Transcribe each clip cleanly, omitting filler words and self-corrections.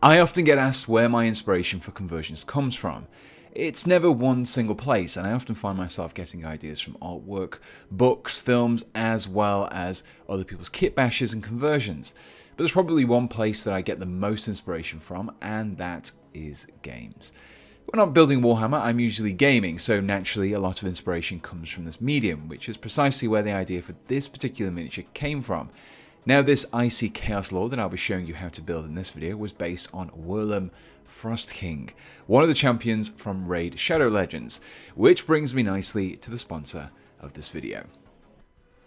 I often get asked where my inspiration for conversions comes from. It's never one single place, and I often find myself getting ideas from artwork, books, films, as well as other people's kit bashes and conversions. But there's probably one place that I get the most inspiration from, and that is games. When I'm building Warhammer, I'm usually gaming, so naturally a lot of inspiration comes from this medium, which is precisely where the idea for this particular miniature came from. Now, this icy Chaos Lord that I'll be showing you how to build in this video was based on Wurlim Frostking, one of the champions from Raid Shadow Legends, which brings me nicely to the sponsor of this video.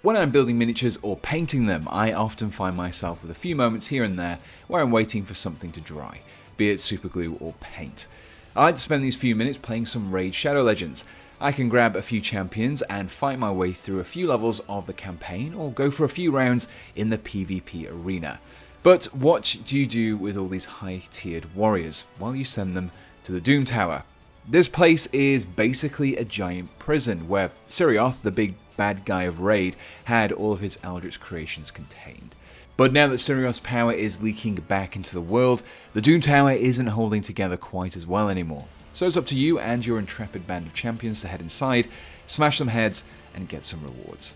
When I'm building miniatures or painting them, I often find myself with a few moments here and there where I'm waiting for something to dry, be it superglue or paint. I like to spend these few minutes playing some Raid Shadow Legends. I can grab a few champions and fight my way through a few levels of the campaign, or go for a few rounds in the PvP arena. But what do you do with all these high-tiered warriors? Well, you send them to the Doom Tower. This place is basically a giant prison where Sirioth, the big bad guy of Raid, had all of his eldritch creations contained. But now that Sirioth's power is leaking back into the world, the Doom Tower isn't holding together quite as well anymore. So it's up to you and your intrepid band of champions to head inside, smash some heads, and get some rewards.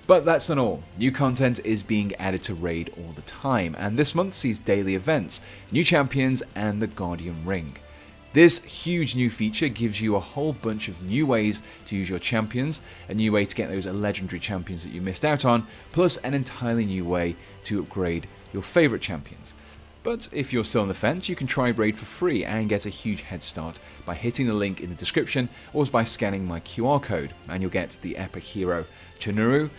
But that's not all. New content is being added to Raid all the time, and this month sees daily events, new champions, and the Guardian Ring. This huge new feature gives you a whole bunch of new ways to use your champions, a new way to get those legendary champions that you missed out on, plus an entirely new way to upgrade your favourite champions. But if you're still on the fence, you can try Raid for free and get a huge head start by hitting the link in the description or by scanning my QR code, and you'll get the epic hero Chunuru,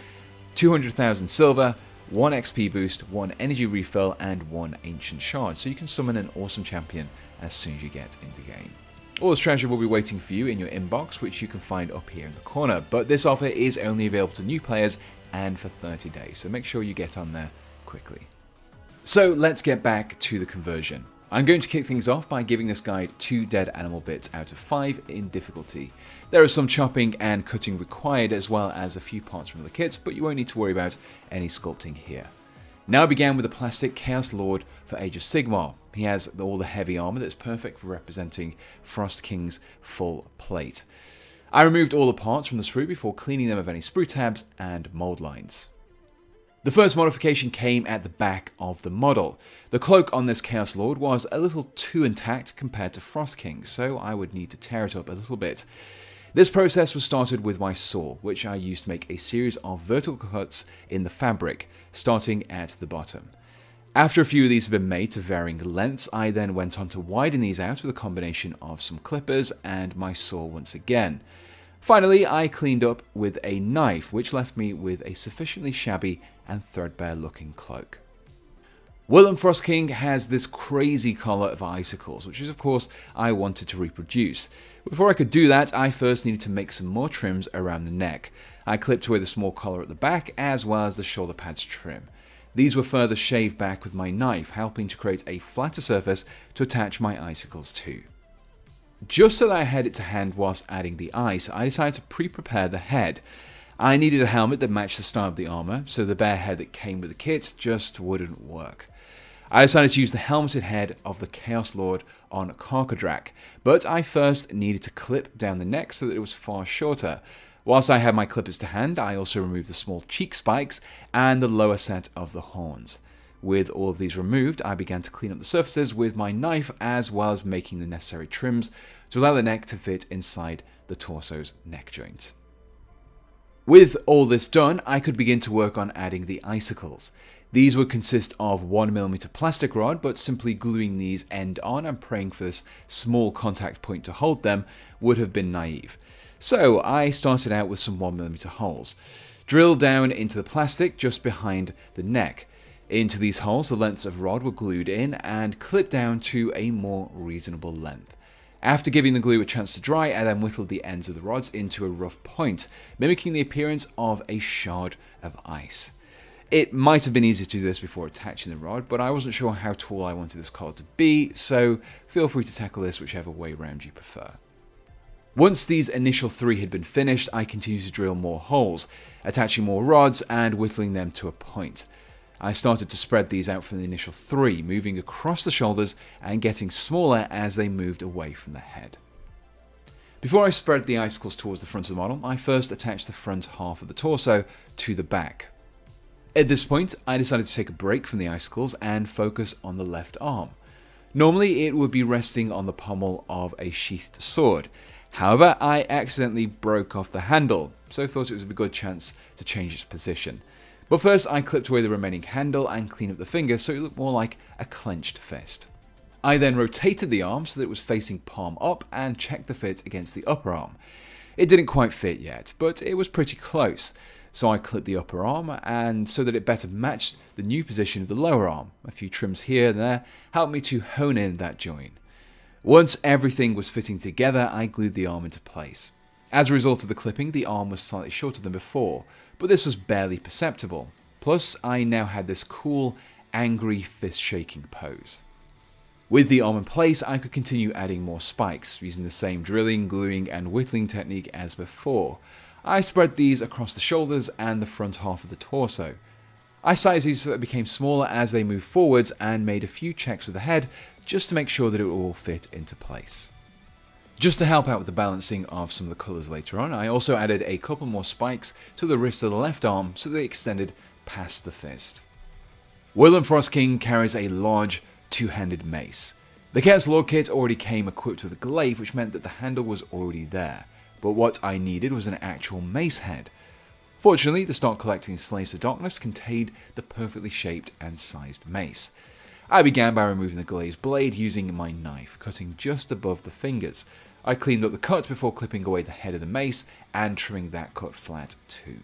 200,000 silver, 1 XP boost, 1 energy refill, and 1 ancient shard, so you can summon an awesome champion as soon as you get in the game. All this treasure will be waiting for you in your inbox, which you can find up here in the corner, but this offer is only available to new players and for 30 days, so make sure you get on there quickly. So let's get back to the conversion. I'm going to kick things off by giving this guide 2 dead animal bits out of 5 in difficulty. There is some chopping and cutting required, as well as a few parts from the kits, but you won't need to worry about any sculpting here. Now I began with the plastic Chaos Lord for Age of Sigmar. He has all the heavy armor that's perfect for representing Frost King's full plate. I removed all the parts from the sprue before cleaning them of any sprue tabs and mold lines. The first modification came at the back of the model. The cloak on this Chaos Lord was a little too intact compared to Frost King, so I would need to tear it up a little bit. This process was started with my saw, which I used to make a series of vertical cuts in the fabric, starting at the bottom. After a few of these had been made to varying lengths, I then went on to widen these out with a combination of some clippers and my saw once again. Finally, I cleaned up with a knife, which left me with a sufficiently shabby and threadbare looking cloak. Wurlim Frostking has this crazy collar of icicles, which is of course I wanted to reproduce. Before I could do that, I first needed to make some more trims around the neck. I clipped away the small collar at the back, as well as the shoulder pads trim. These were further shaved back with my knife, helping to create a flatter surface to attach my icicles to. Just so that I had it to hand whilst adding the ice, I decided to pre-prepare the head. I needed a helmet that matched the style of the armor, so the bare head that came with the kit just wouldn't work. I decided to use the helmeted head of the Chaos Lord on Karkadrak, but I first needed to clip down the neck so that it was far shorter. Whilst I had my clippers to hand, I also removed the small cheek spikes and the lower set of the horns. With all of these removed, I began to clean up the surfaces with my knife, as well as making the necessary trims to allow the neck to fit inside the torso's neck joint. With all this done, I could begin to work on adding the icicles. These would consist of 1mm plastic rod, but simply gluing these end on and praying for this small contact point to hold them would have been naive. So I started out with some 1mm holes, drilled down into the plastic just behind the neck. Into these holes, the lengths of rod were glued in and clipped down to a more reasonable length. After giving the glue a chance to dry, I then whittled the ends of the rods into a rough point, mimicking the appearance of a shard of ice. It might have been easier to do this before attaching the rod, but I wasn't sure how tall I wanted this collar to be, so feel free to tackle this whichever way round you prefer. Once these initial 3 had been finished, I continued to drill more holes, attaching more rods and whittling them to a point. I started to spread these out from the initial 3, moving across the shoulders and getting smaller as they moved away from the head. Before I spread the icicles towards the front of the model, I first attached the front half of the torso to the back. At this point, I decided to take a break from the icicles and focus on the left arm. Normally, it would be resting on the pommel of a sheathed sword. However, I accidentally broke off the handle, so thought it was a good chance to change its position. But first, I clipped away the remaining handle and cleaned up the finger so it looked more like a clenched fist. I then rotated the arm so that it was facing palm up and checked the fit against the upper arm. It didn't quite fit yet, but it was pretty close. So I clipped the upper arm, and so that it better matched the new position of the lower arm. A few trims here and there helped me to hone in that join. Once everything was fitting together, I glued the arm into place. As a result of the clipping, the arm was slightly shorter than before, but this was barely perceptible. Plus, I now had this cool, angry fist-shaking pose. With the arm in place, I could continue adding more spikes, using the same drilling, gluing, and whittling technique as before. I spread these across the shoulders and the front half of the torso. I sized these so that it became smaller as they moved forwards and made a few checks with the head just to make sure that it would all fit into place. Just to help out with the balancing of some of the colours later on, I also added a couple more spikes to the wrist of the left arm so they extended past the fist. Wurlim Frostking carries a large two-handed mace. The Chaos Lord kit already came equipped with a glaive, which meant that the handle was already there. But what I needed was an actual mace head. Fortunately, the stock collecting Slaves of Darkness contained the perfectly shaped and sized mace. I began by removing the glaive blade using my knife, cutting just above the fingers. I cleaned up the cut before clipping away the head of the mace and trimming that cut flat too.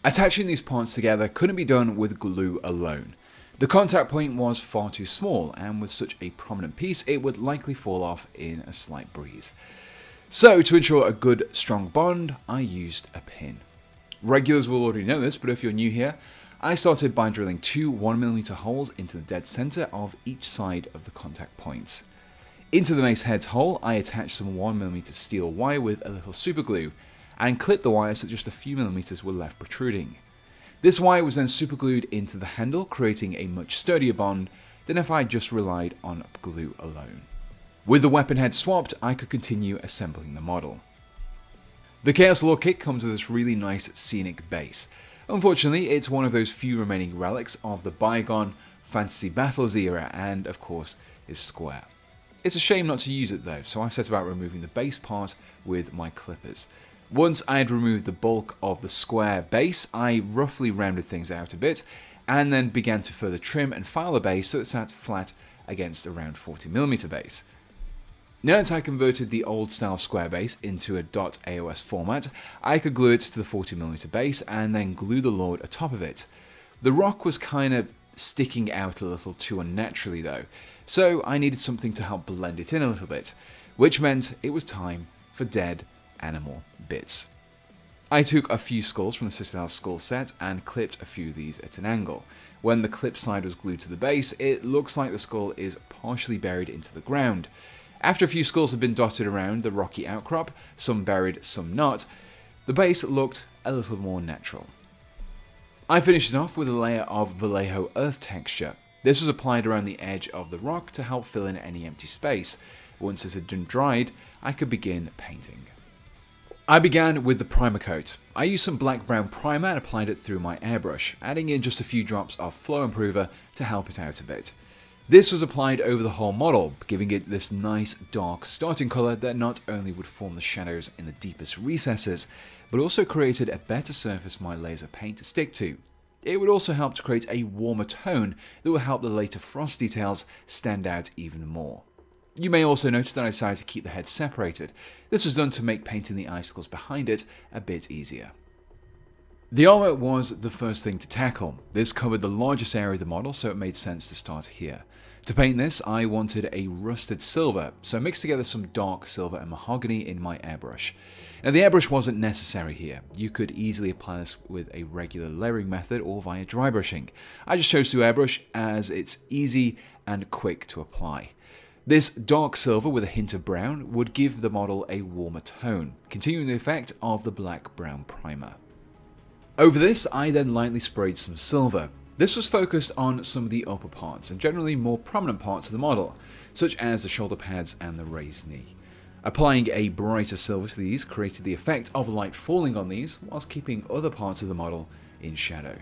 Attaching these parts together couldn't be done with glue alone. The contact point was far too small, and with such a prominent piece, it would likely fall off in a slight breeze. So, to ensure a good, strong bond, I used a pin. Regulars will already know this, but if you're new here, I started by drilling 2 1mm holes into the dead center of each side of the contact points. Into the mace head's hole, I attached some 1mm steel wire with a little superglue, and clipped the wire so just a few millimeters were left protruding. This wire was then superglued into the handle, creating a much sturdier bond than if I just relied on glue alone. With the weapon head swapped, I could continue assembling the model. The Chaos Lord kit comes with this really nice scenic base. Unfortunately, it's one of those few remaining relics of the bygone Fantasy Battles era, and of course is square. It's a shame not to use it though, so I set about removing the base part with my clippers. Once I had removed the bulk of the square base, I roughly rounded things out a bit, and then began to further trim and file the base so it sat flat against around 40mm base. Now that I converted the old style square base into a .AOS format, I could glue it to the 40mm base and then glue the Lord atop of it. The rock was kind of sticking out a little too unnaturally though, so I needed something to help blend it in a little bit, which meant it was time for dead animal bits. I took a few skulls from the Citadel skull set and clipped a few of these at an angle. When the clip side was glued to the base, it looks like the skull is partially buried into the ground. After a few skulls had been dotted around the rocky outcrop, some buried, some not, the base looked a little more natural. I finished it off with a layer of Vallejo earth texture. This was applied around the edge of the rock to help fill in any empty space. Once this had been dried, I could begin painting. I began with the primer coat. I used some black-brown primer and applied it through my airbrush, adding in just a few drops of flow improver to help it out a bit. This was applied over the whole model, giving it this nice dark starting colour that not only would form the shadows in the deepest recesses, but also created a better surface for my laser paint to stick to. It would also help to create a warmer tone that will help the later frost details stand out even more. You may also notice that I decided to keep the head separated. This was done to make painting the icicles behind it a bit easier. The armour was the first thing to tackle. This covered the largest area of the model, so it made sense to start here. To paint this, I wanted a rusted silver, so I mixed together some dark silver and mahogany in my airbrush. Now the airbrush wasn't necessary here. You could easily apply this with a regular layering method or via dry brushing. I just chose to airbrush as it's easy and quick to apply. This dark silver with a hint of brown would give the model a warmer tone, continuing the effect of the black-brown primer. Over this, I then lightly sprayed some silver. This was focused on some of the upper parts and generally more prominent parts of the model, such as the shoulder pads and the raised knee. Applying a brighter silver to these created the effect of light falling on these, whilst keeping other parts of the model in shadow.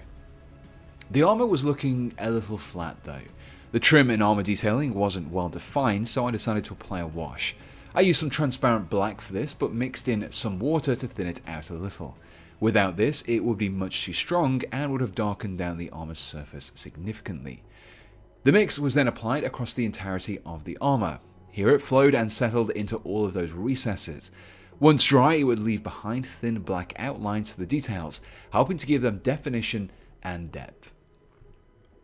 The armour was looking a little flat though. The trim and armour detailing wasn't well defined, so I decided to apply a wash. I used some transparent black for this, but mixed in some water to thin it out a little. Without this, it would be much too strong and would have darkened down the armour's surface significantly. The mix was then applied across the entirety of the armour. Here it flowed and settled into all of those recesses. Once dry, it would leave behind thin black outlines to the details, helping to give them definition and depth.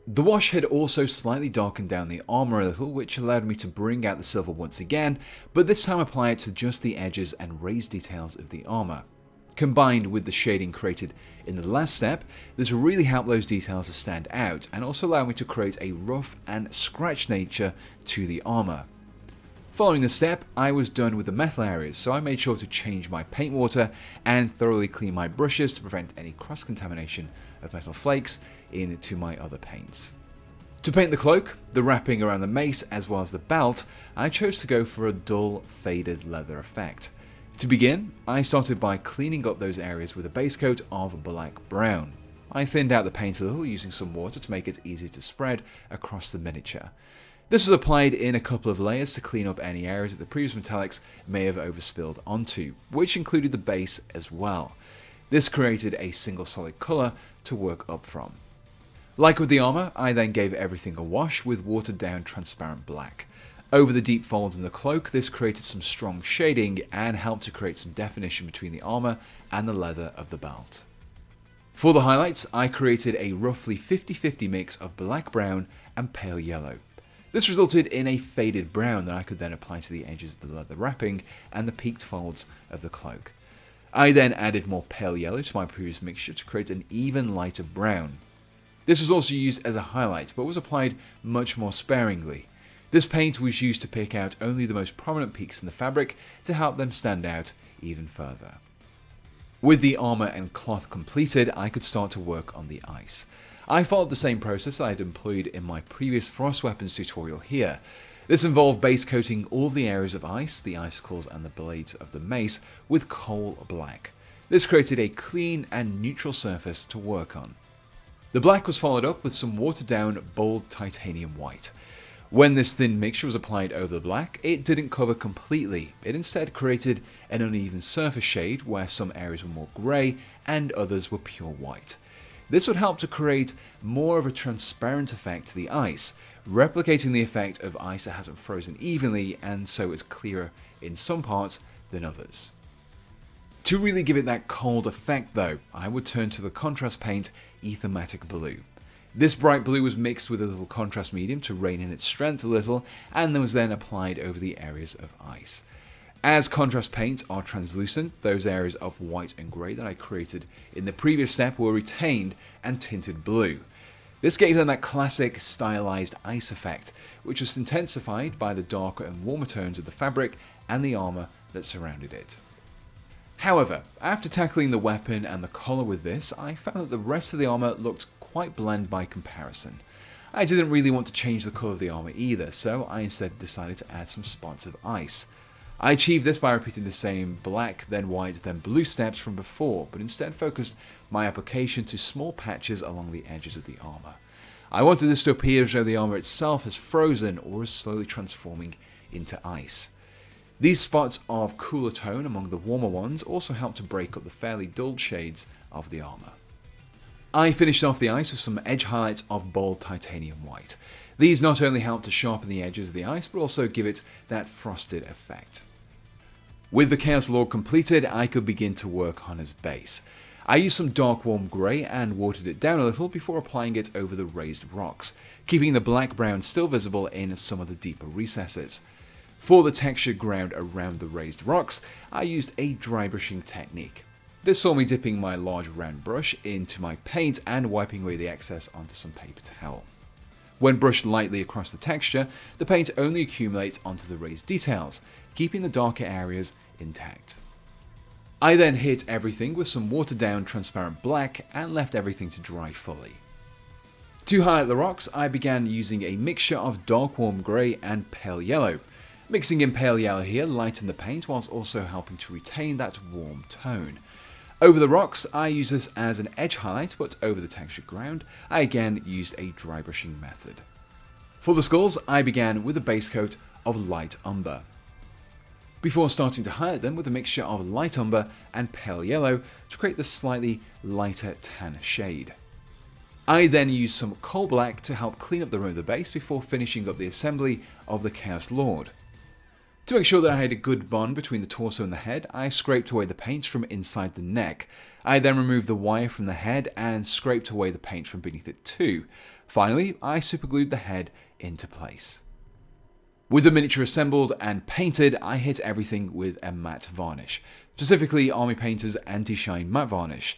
The wash had also slightly darkened down the armour a little, which allowed me to bring out the silver once again, but this time apply it to just the edges and raised details of the armour. Combined with the shading created in the last step, this really helped those details to stand out and also allowed me to create a rough and scratched nature to the armour. Following this step, I was done with the metal areas, so I made sure to change my paint water and thoroughly clean my brushes to prevent any cross-contamination of metal flakes into my other paints. To paint the cloak, the wrapping around the mace as well as the belt, I chose to go for a dull, faded leather effect. To begin, I started by cleaning up those areas with a base coat of black-brown. I thinned out the paint a little using some water to make it easy to spread across the miniature. This was applied in a couple of layers to clean up any areas that the previous metallics may have overspilled onto, which included the base as well. This created a single solid colour to work up from. Like with the armour, I then gave everything a wash with watered down transparent black. Over the deep folds in the cloak, this created some strong shading and helped to create some definition between the armour and the leather of the belt. For the highlights, I created a roughly 50-50 mix of black-brown and pale yellow. This resulted in a faded brown that I could then apply to the edges of the leather wrapping and the peaked folds of the cloak. I then added more pale yellow to my previous mixture to create an even lighter brown. This was also used as a highlight, but was applied much more sparingly. This paint was used to pick out only the most prominent peaks in the fabric to help them stand out even further. With the armour and cloth completed, I could start to work on the ice. I followed the same process I had employed in my previous frost weapons tutorial here. This involved base coating all of the areas of ice, the icicles and the blades of the mace, with coal black. This created a clean and neutral surface to work on. The black was followed up with some watered down bold titanium white. When this thin mixture was applied over the black, it didn't cover completely. It instead created an uneven surface shade where some areas were more grey and others were pure white. This would help to create more of a transparent effect to the ice, replicating the effect of ice that hasn't frozen evenly and so is clearer in some parts than others. To really give it that cold effect though, I would turn to the contrast paint Aethermatic Blue. This bright blue was mixed with a little contrast medium to rein in its strength a little, and was then applied over the areas of ice. As contrast paints are translucent, those areas of white and grey that I created in the previous step were retained and tinted blue. This gave them that classic stylized ice effect, which was intensified by the darker and warmer tones of the fabric and the armour that surrounded it. However, after tackling the weapon and the collar with this, I found that the rest of the armour looked quite bland by comparison. I didn't really want to change the colour of the armour either, so I instead decided to add some spots of ice. I achieved this by repeating the same black, then white, then blue steps from before, but instead focused my application to small patches along the edges of the armour. I wanted this to appear as though the armour itself has frozen or is slowly transforming into ice. These spots of cooler tone among the warmer ones also helped to break up the fairly dull shades of the armour. I finished off the ice with some edge highlights of bold titanium white. These not only help to sharpen the edges of the ice, but also give it that frosted effect. With the Chaos Lord completed, I could begin to work on his base. I used some dark warm grey and watered it down a little before applying it over the raised rocks, keeping the black-brown still visible in some of the deeper recesses. For the textured ground around the raised rocks, I used a dry brushing technique. This saw me dipping my large round brush into my paint and wiping away the excess onto some paper towel. When brushed lightly across the texture, the paint only accumulates onto the raised details, keeping the darker areas intact. I then hit everything with some watered down transparent black and left everything to dry fully. To highlight the rocks, I began using a mixture of dark warm grey and pale yellow. Mixing in pale yellow here lightened the paint whilst also helping to retain that warm tone. Over the rocks, I use this as an edge highlight, but over the textured ground, I again used a dry brushing method. For the skulls, I began with a base coat of light umber, before starting to highlight them with a mixture of light umber and pale yellow to create the slightly lighter tan shade. I then used some coal black to help clean up the rim of the base before finishing up the assembly of the Chaos Lord. To make sure that I had a good bond between the torso and the head, I scraped away the paint from inside the neck. I then removed the wire from the head and scraped away the paint from beneath it too. Finally, I superglued the head into place. With the miniature assembled and painted, I hit everything with a matte varnish, specifically Army Painter's Anti-Shine Matte Varnish.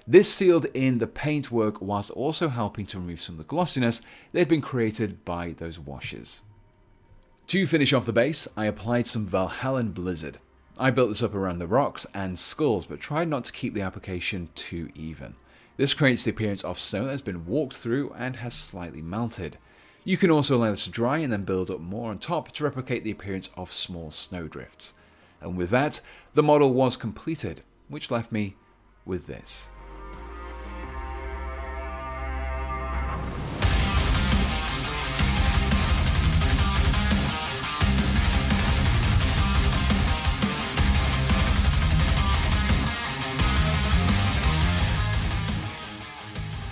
This sealed in the paintwork whilst also helping to remove some of the glossiness that had been created by those washes. To finish off the base, I applied some Valhallan Blizzard. I built this up around the rocks and skulls, but tried not to keep the application too even. This creates the appearance of snow that has been walked through and has slightly melted. You can also allow this to dry and then build up more on top to replicate the appearance of small snowdrifts. And with that, the model was completed, which left me with this.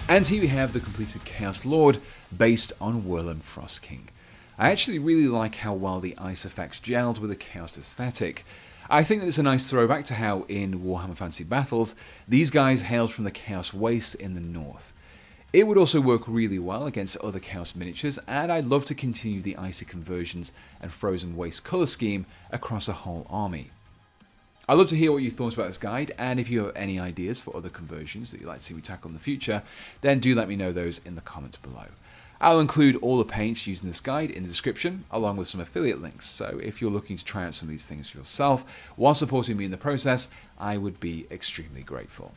And here we have the completed Chaos Lord based on Wurlim Frostking. I actually really like how well the ice effects gelled with the Chaos aesthetic. I think that it's a nice throwback to how in Warhammer Fantasy Battles, these guys hailed from the Chaos Wastes in the north. It would also work really well against other Chaos miniatures, and I'd love to continue the icy conversions and frozen waste colour scheme across a whole army. I'd love to hear what you thought about this guide, and if you have any ideas for other conversions that you'd like to see me tackle in the future, then do let me know those in the comments below. I'll include all the paints used in this guide in the description, along with some affiliate links, so if you're looking to try out some of these things for yourself, while supporting me in the process, I would be extremely grateful.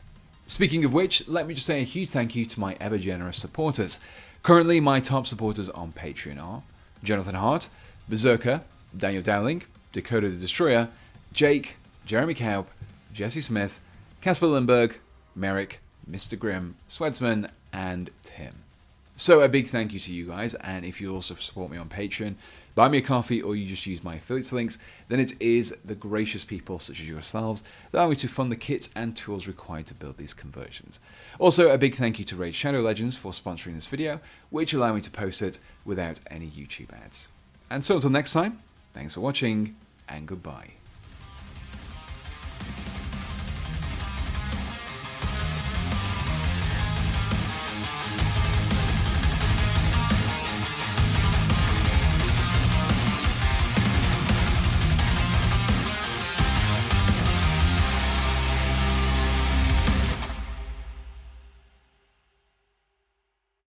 Speaking of which, let me just say a huge thank you to my ever-generous supporters. Currently, my top supporters on Patreon are Jonathan Hart, Berserker, Daniel Dowling, Dakota the Destroyer, Jake, Jeremy Kaup, Jesse Smith, Casper Lindberg, Merrick, Mr. Grimm, Swedsman, and Tim. So a big thank you to you guys, and if you also support me on Patreon, buy me a coffee, or you just use my affiliates links, then it is the gracious people such as yourselves that allow me to fund the kits and tools required to build these conversions. Also, a big thank you to Raid Shadow Legends for sponsoring this video, which allow me to post it without any YouTube ads. And so until next time, thanks for watching, and goodbye.